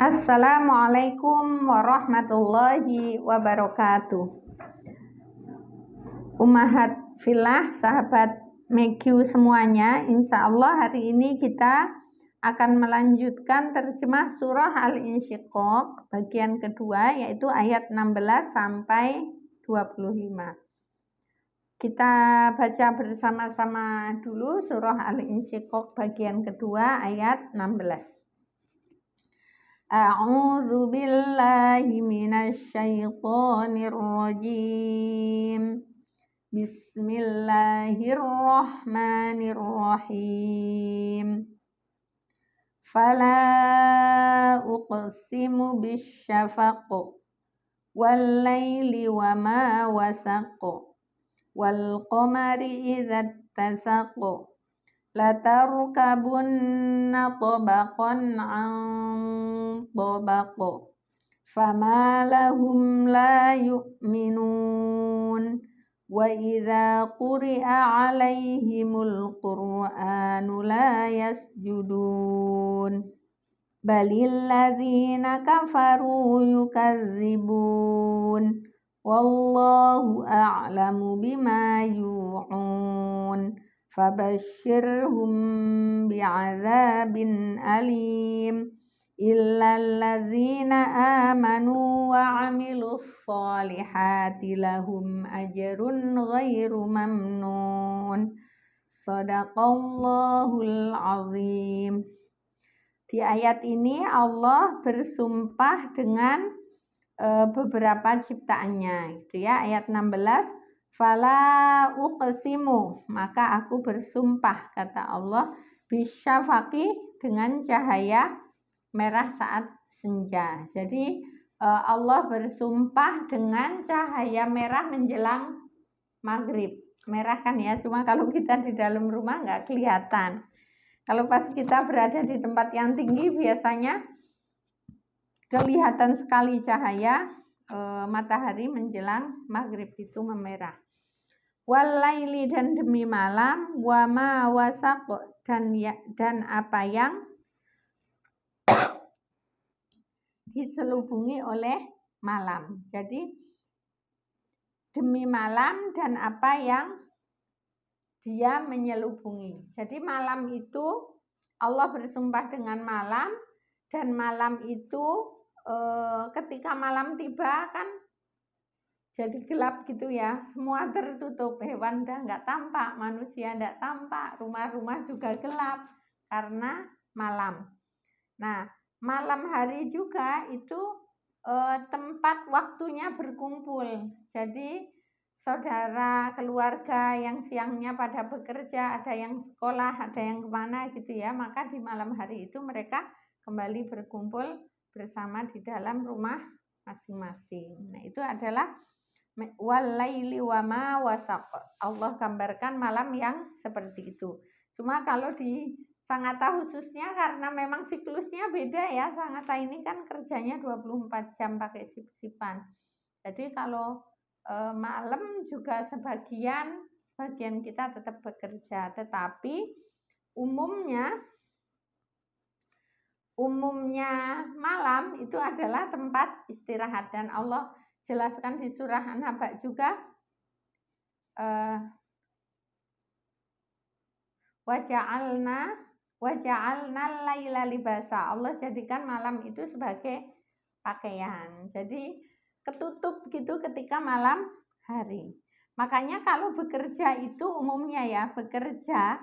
Assalamualaikum warahmatullahi wabarakatuh. Ummahat fillah, sahabat Megyu semuanya, insya Allah hari ini kita akan melanjutkan terjemah surah Al-Insyiqaq bagian kedua, yaitu ayat 16 sampai 25. Kita baca bersama-sama dulu surah Al-Insyiqaq bagian kedua ayat 16. A'udzu billahi minasy syaithanir rajim. Bismillahirrahmanirrahim. Fala uqsimu bisyafaq wal laili wama wasaq wal qamari idza tasaq latarkabunna tabaqan an tabaq fama lahum la yu'minun wa idza quri'a 'alaihimul qur'anu la yasjudun balil ladzina kafaru yukadzibun wallahu a'lamu bima yu'un fabashshirhum bi'adzabin alim illal ladzina amanu wa 'amilus sholihati lahum ajrun ghairu mamnun. Shadaqallahul azim. Di ayat ini Allah bersumpah dengan beberapa ciptaannya, itu ya, ayat 16. Fala uqsimu, maka aku bersumpah, kata Allah, bisyafaqi, dengan cahaya merah saat senja. Jadi Allah bersumpah dengan cahaya merah menjelang maghrib. Merah kan ya, cuma kalau kita di dalam rumah nggak kelihatan. Kalau pas kita berada di tempat yang tinggi biasanya kelihatan sekali cahaya matahari menjelang maghrib itu memerah. Walaili, dan demi malam, wama wasaq, dan apa yang diselubungi oleh malam. Jadi demi malam dan apa yang dia menyelubungi. Jadi malam itu Allah bersumpah dengan malam, dan malam itu ketika malam tiba kan jadi gelap gitu ya, semua tertutup, hewan udah nggak tampak, manusia nggak tampak, rumah-rumah juga gelap karena malam. Nah, malam hari juga itu tempat waktunya berkumpul. Jadi saudara, keluarga yang siangnya pada bekerja, ada yang sekolah, ada yang kemana gitu ya, maka di malam hari itu mereka kembali berkumpul bersama di dalam rumah masing-masing. Nah, itu adalah walaili wama wasaq. Allah gambarkan malam yang seperti itu. Cuma kalau di Sangatta khususnya karena memang siklusnya beda ya. Sangatta ini kan kerjanya 24 jam pakai sip-sipan. Jadi kalau malam juga sebagian kita tetap bekerja, tetapi umumnya malam itu adalah tempat istirahat, dan Allah jelaskan di surah An-Naba juga waja'alna laila libasa. Allah jadikan malam itu sebagai pakaian. Jadi ketutup gitu ketika malam hari. Makanya kalau bekerja itu umumnya ya, bekerja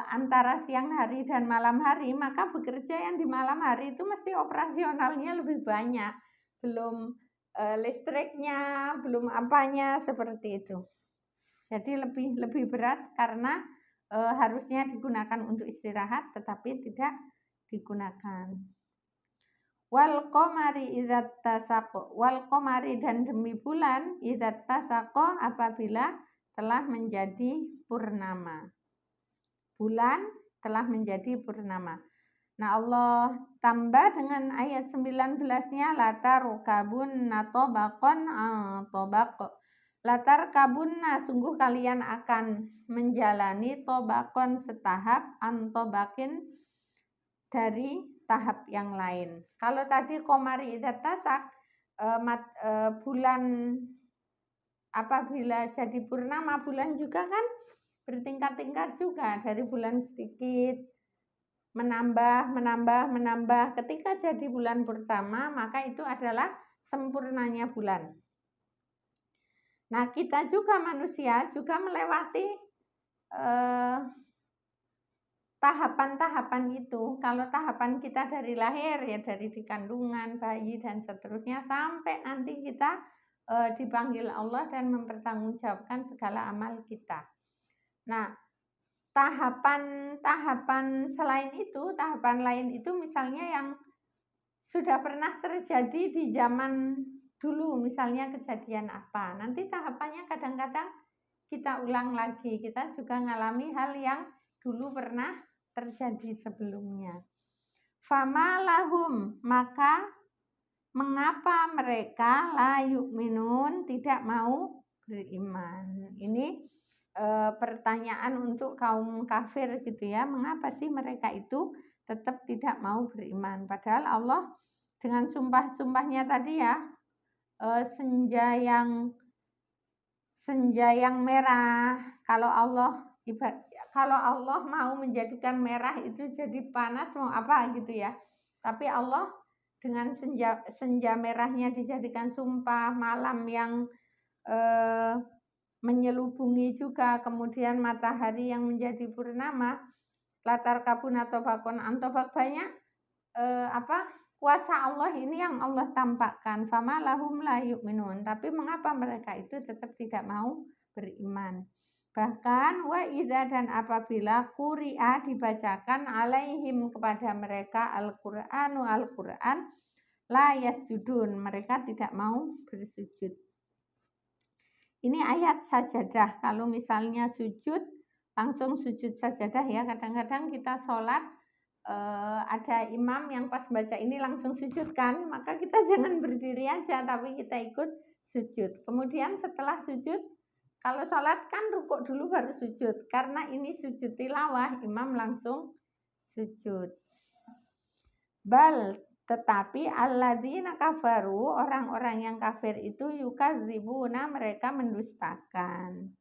antara siang hari dan malam hari, maka bekerja yang di malam hari itu mesti operasionalnya lebih banyak. Belum listriknya, belum apanya, seperti itu. Jadi lebih berat karena harusnya digunakan untuk istirahat tetapi tidak digunakan. Wal qamari idza tasaq, wal qamari, dan demi bulan, idza tasaq, apabila telah menjadi purnama. Bulan telah menjadi purnama. Nah, Allah tambah dengan ayat 19-nya, latarkabunna tabaqan an tabaq. Latarkabunna, sungguh kalian akan menjalani tabaqan setahap, an tabaqin, dari tahap yang lain. Kalau tadi qamari idza tasak, bulan apabila jadi purnama, bulan juga kan bertingkat-tingkat juga, dari bulan sedikit menambah. Ketika jadi bulan pertama, maka itu adalah sempurnanya bulan. Nah, kita juga manusia juga melewati tahapan-tahapan itu. Kalau tahapan kita dari lahir, ya dari di kandungan, bayi, dan seterusnya, sampai nanti kita dipanggil Allah dan mempertanggungjawabkan segala amal kita. Nah, tahapan selain itu, tahapan lain itu misalnya yang sudah pernah terjadi di zaman dulu, misalnya kejadian apa. Nanti tahapannya kadang-kadang kita ulang lagi, kita juga ngalami hal yang dulu pernah terjadi sebelumnya. Fama lahum, maka mengapa mereka la yu'minun, tidak mau beriman. Ini pertanyaan untuk kaum kafir gitu ya, mengapa sih mereka itu tetap tidak mau beriman, padahal Allah dengan sumpah-sumpahnya tadi ya, senja yang merah, kalau Allah mau menjadikan merah itu jadi panas, mau apa gitu ya, tapi Allah dengan senja merahnya dijadikan sumpah, malam yang menyelubungi juga, kemudian matahari yang menjadi purnama, latar kabun atau bakon antobak, banyak kuasa Allah ini yang Allah tampakkan. Fama lahum la yu'minun, tapi mengapa mereka itu tetap tidak mau beriman. Bahkan wa idza, dan apabila quri'a, dibacakan, alaihim, kepada mereka, Al-Qur'an, la yasjudun, mereka tidak mau bersujud. Ini ayat sajadah. Kalau misalnya sujud, langsung sujud sajadah ya. Kadang-kadang kita sholat, ada imam yang pas baca ini langsung sujud kan, maka kita jangan berdiri aja, tapi kita ikut sujud. Kemudian setelah sujud, kalau sholat kan rukuk dulu baru sujud. Karena ini sujud tilawah, imam langsung sujud. Bal, tetapi alladzina kafaru, orang-orang yang kafir itu, yukadzibuna, mereka mendustakan.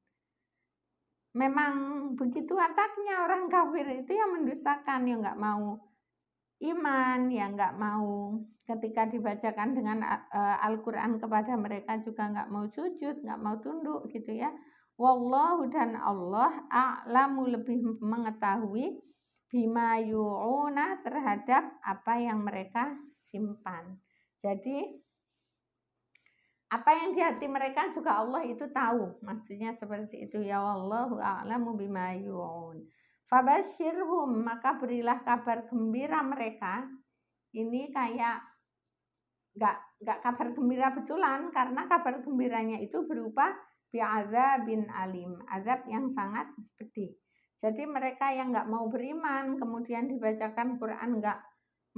Memang begitu wataknya orang kafir itu, yang mendustakan, yang nggak mau iman, yang nggak mau ketika dibacakan dengan Al-Quran kepada mereka juga nggak mau sujud, nggak mau tunduk gitu ya. Wallahu, dan Allah a'lamu, lebih mengetahui, bima yu'una, terhadap apa yang mereka simpan. Jadi apa yang di hati mereka juga Allah itu tahu. Maksudnya seperti itu ya, wallahu a'lamu bima yu'un. Fabasyirhum, maka berilah kabar gembira mereka. Ini kayak nggak kabar gembira betulan, karena kabar gembiranya itu berupa bi'adzabin alim, azab yang sangat pedih. Jadi mereka yang nggak mau beriman, kemudian dibacakan Quran nggak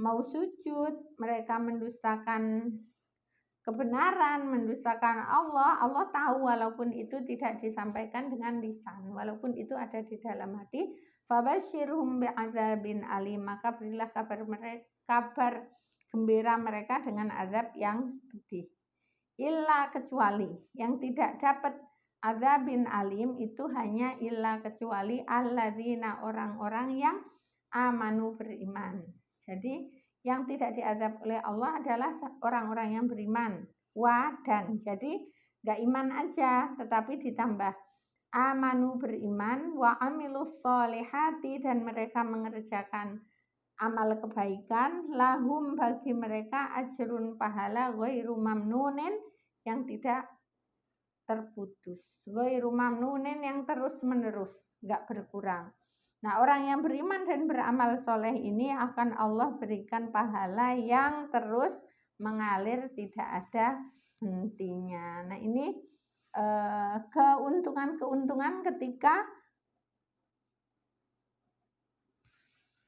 mau sujud, mereka mendustakan kebenaran, mendustakan Allah. Allah tahu, walaupun itu tidak disampaikan dengan lisan, walaupun itu ada di dalam hati. Fabasyirhum bi'adzabin alim, maka berilah kabar gembira mereka dengan azab yang pedih. Illa, kecuali, yang tidak dapat azabin alim itu hanya illa, kecuali alladzina, orang-orang yang amanu, beriman. Jadi yang tidak diazab oleh Allah adalah orang-orang yang beriman. Dan, jadi gak iman aja, tetapi ditambah amanu, beriman, wa amilus solihati, dan mereka mengerjakan amal kebaikan, lahum, bagi mereka, ajrun, pahala, ghairu mamnunin, yang tidak terputus, ghairu mamnunin, yang terus menerus, gak berkurang. Nah, orang yang beriman dan beramal soleh ini akan Allah berikan pahala yang terus mengalir, tidak ada hentinya. Nah, ini keuntungan ketika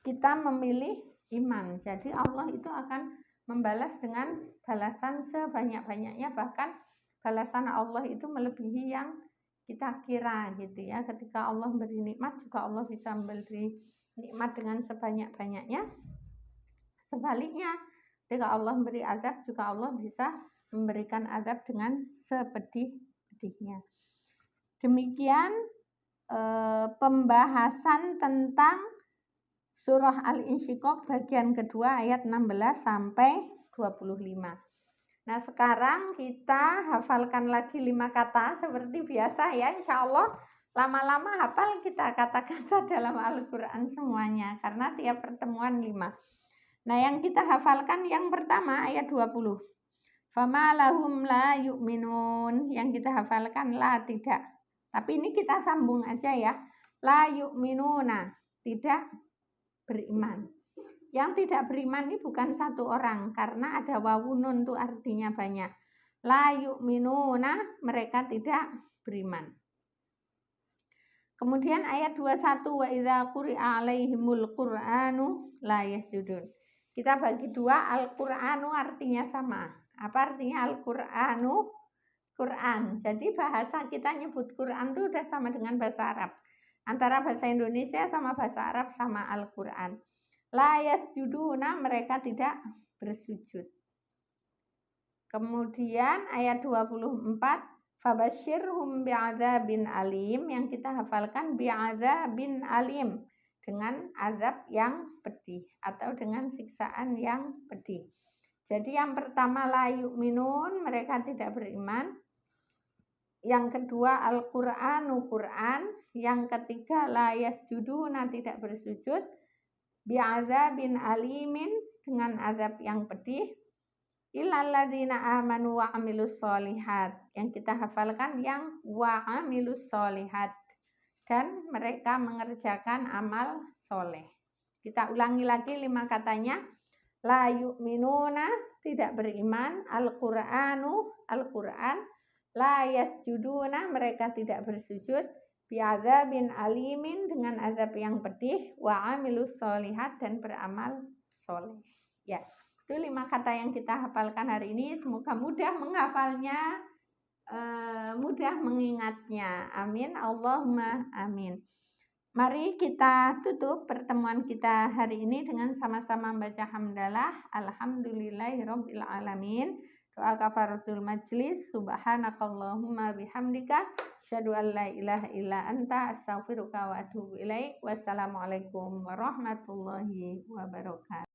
kita memilih iman. Jadi Allah itu akan membalas dengan balasan sebanyak-banyaknya, bahkan balasan Allah itu melebihi yang kita kira gitu ya. Ketika Allah beri nikmat juga Allah bisa memberi nikmat dengan sebanyak-banyaknya, Sebaliknya, ketika Allah memberi azab juga Allah bisa memberikan azab dengan sepedih-pedihnya. Demikian pembahasan tentang surah Al-Insyiqaq bagian kedua ayat 16 sampai 25. Nah, sekarang kita hafalkan lagi 5 kata seperti biasa ya, insya Allah lama-lama hafal kita kata-kata dalam Al-Quran semuanya, karena tiap pertemuan 5. Nah, yang kita hafalkan yang pertama ayat 20. Fama lahum la yu'minun. Yang kita hafalkan la tidak. Tapi ini kita sambung aja ya. La yu'minuna, tidak beriman. Yang tidak beriman ini bukan satu orang, karena ada wawunun itu artinya banyak. La yu'minuna, mereka tidak beriman. Kemudian ayat 21, wa idza quri'a 'alaihimul qur'anu la yasjudun. Kita bagi dua, Al-Qur'anu artinya sama. Apa artinya Al-Qur'anu? Quran. Jadi bahasa kita nyebut Quran itu udah sama dengan bahasa Arab. Antara bahasa Indonesia sama bahasa Arab sama Al-Qur'an. La yasjuduna, mereka tidak bersujud. Kemudian ayat 24, fabasyirhum bi'adzabin alim, yang kita hafalkan bi'adzabin alim, dengan azab yang pedih atau dengan siksaan yang pedih. Jadi yang pertama la yu'minun, mereka tidak beriman. Yang kedua Al-Qur'anu, Quran. Yang ketiga la yasjuduna, tidak bersujud. Bi'adzabin alimin, dengan azab yang pedih. Illalladzina amanu wa amilus solihat, yang kita hafalkan yang wa amilus solihat, dan mereka mengerjakan amal soleh. Kita ulangi lagi 5 katanya. La yu'minuna, tidak beriman. Al-Qur'anu, Al-Quran. La yasjuduna, mereka tidak bersujud. Bi'adzabin alimin, dengan azab yang pedih. Wa amilus solihat, dan beramal soleh. Ya, itu 5 kata yang kita hafalkan hari ini. Semoga mudah menghafalnya, mudah mengingatnya. Amin. Allahumma amin. Mari kita tutup pertemuan kita hari ini dengan sama-sama membaca hamdalah. Alhamdulillahirabbil alamin. Doa kafaratul majlis. Subhanakallahumma bihamdika asyhadu an la ilaha illa anta astaghfiruka wa atubu ilaik. Wassalamualaikum warahmatullahi wabarakatuh.